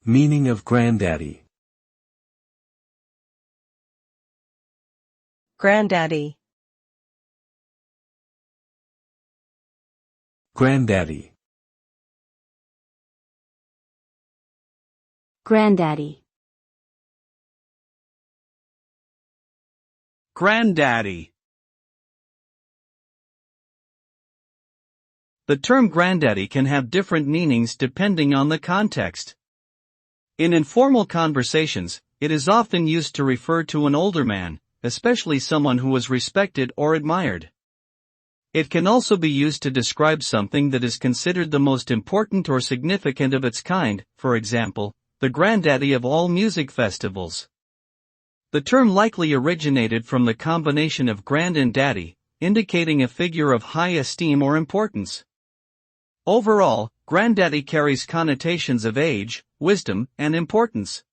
Meaning of granddaddy. Granddaddy. Granddaddy. Granddaddy. Granddaddy. The term granddaddy can have different meanings depending on the context. In informal conversations, it is often used to refer to an older man, especially someone who was respected or admired. It can also be used to describe something that is considered the most important or significant of its kind, for example, the granddaddy of all music festivals. The term likely originated from the combination of grand and daddy, indicating a figure of high esteem or importance. Overall, granddaddy carries connotations of age, wisdom, and importance.